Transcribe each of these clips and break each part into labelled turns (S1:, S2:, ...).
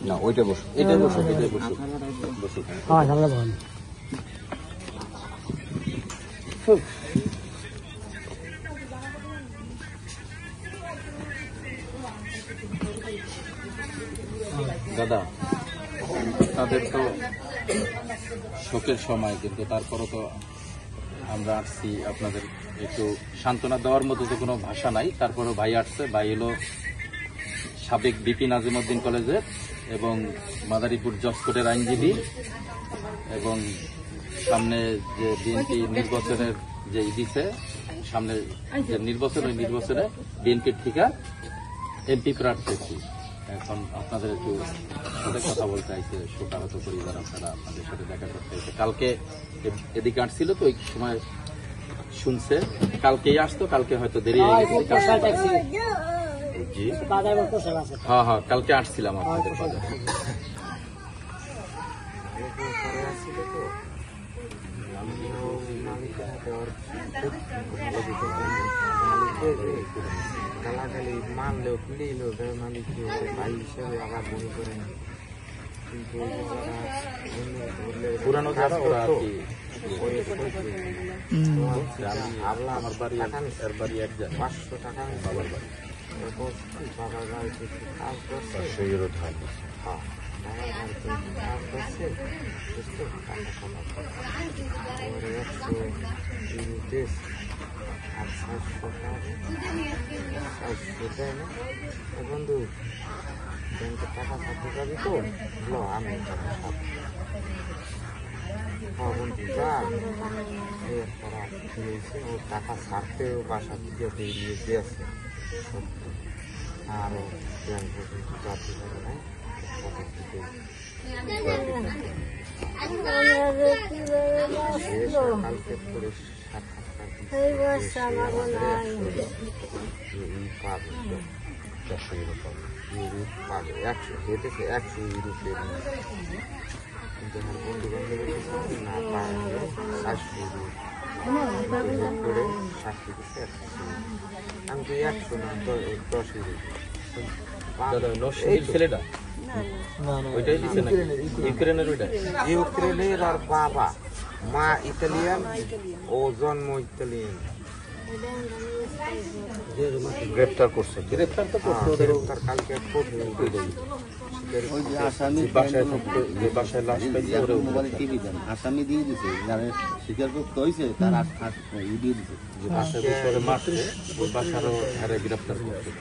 S1: না ওইটা বসো, এটাই বসো, এটাই বসো, বসো।
S2: হ্যাঁ সামনে বল।
S1: দাদা তাদের তো শোকের সময়, কিন্তু তারপরও তো আমরা আসছি আপনাদের একটু সান্ত্বনা দেওয়ার মতো তো কোনো ভাষা নাই। তারপরেও ভাই আসছে, ভাই হলো সাবেক বিপি নাজিমউদ্দিন কলেজের এবং মাদারীপুর জজকোর্টের আইনজীবী, এবং সামনে যে বিএনপি নির্বাচনের যে দিছে, সামনে যে নির্বাচন, ওই নির্বাচনে বিএনপির থেকে এমপি প্রার্থী। এখন আপনাদের একটু সাথে কথা বলতে চাইছে, শোকাহত পরিবার, আপনারা আপনাদের সাথে দেখা করতে চাইছে। কালকে এদিকে আসছিল তো, ওই সময় শুনছে, কালকেই আসতো, কালকে হয়তো দেরি হয়ে গেছে। জি হ্যাঁ হ্যাঁ, কালকে আসছিলাম আপনাদের বাজারে।
S3: গালাগালি মানলেও পিলেইলেও মালিক ভাই হিসেবে আবার মনে করে না, কিন্তু
S1: পুরানো যারা ওরা আর কি,
S3: আমার বাড়ি
S1: এর বাড়ি এক যায়
S3: 500 টাকা
S1: বাবার বাড়ি,
S3: বাবার বাড়িতে কাজ করছে,
S1: সেই ধান।
S3: হ্যাঁ বাবার বাড়িতে কাজ করছে, বুঝতে টাকা কামাচ্ছে, 100 আর 700 টাকা না বন্ধু, ব্যাংকে টাকা থাকতে যাবি তো, লো আমি হ্যাঁ বন্ধু যা, করা দিয়েছে, ও টাকা ছাড়তেও বাসা থেকে বেরিয়ে দিয়েছে, আরও ব্যাংক পর্যন্ত যাতে পারে না, টাকা থেকে কালকে করে সাক্ষাৎকার পাবে 100 হেঁটেছে 100 ইউরোপের, কিন্তু আমার বন্ধু বান্ধব না পায় 400 ইউরোপ করে সাক্ষী দিচ্ছে 100। আমি তো 100 না 10 ইউরোপ।
S1: ছেলেটা ওইটাই দিচ্ছে নাকি? ইউক্রেনের ওইটা?
S3: ইউক্রেনের আর বাবা মা ইতালিয়ান, ও জন্ম ইতালিয়ান।
S1: গ্রেপ্তার করছে, গ্রেপ্তার তো করছে,
S3: তার কালকে
S4: আসামি দিয়ে দিছে, যারা স্বীকার করতে হয়েছে তার দিয়ে দিছে,
S1: বাসারও হারে গ্রেপ্তার করছে।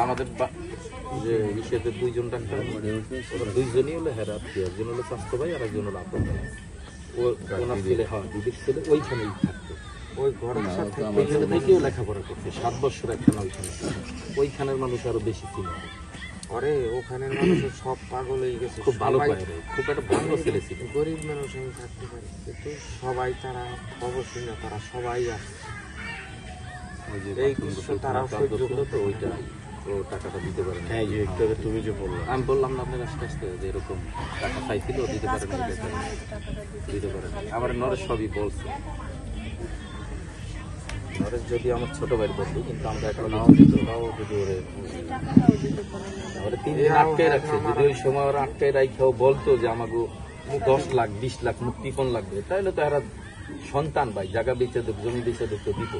S1: আমাদের যে হিসেবে 2 জন ডাক্তার, 2 জনই হলো হেরা, একজন হলো স্বাস্থ্য ভাই আর একজন হলো আপন ভাই। ওনার ছেলে, হ্যাঁ দিদির ছেলে ওইখানেই থাকতো,
S3: ওই ঘরের সাথে
S1: ওইখানে থেকেও লেখাপড়া করছে 7 বছর একখানা ওইখানে। ওইখানের মানুষ আরো বেশি ছিল,
S3: আরে ওখানের মানুষ সব পাগল হয়ে গেছে,
S1: খুব ভালো পায়, খুব একটা ভালো ছেলে ছিল।
S3: গরিব মানুষ আমি থাকতে পারি, কিন্তু সবাই তারা খবর শুনে তারা সবাই আসে, এই তারাও সহ্য করলো তো, ওইটা ও টাকাটা দিতে পারে না।
S1: হ্যাঁ যে একটু আগে তুমি যে বললো, আমি বললাম না আপনার আস্তে আস্তে যে এরকম টাকা চাইছিল, দিতে পারেন, দিতে পারেন। আমার নরেশ সবই বলছে, নরেশ যদি আমার ছোট ভাইয়ের বন্ধু, কিন্তু আমরা একটা নাও দিত, তাও যদি ওরে 3 দিন আটকায় রাখছে। যদি ওই সময় ওরা আটকায় রাখাও বলতো যে আমাকে 10 লাখ 20 লাখ মুক্তিপণ লাগবে, তাহলে তো এরা সন্তান ভাই জায়গা বেচে দেব, জমি বেচে দেব, দিত।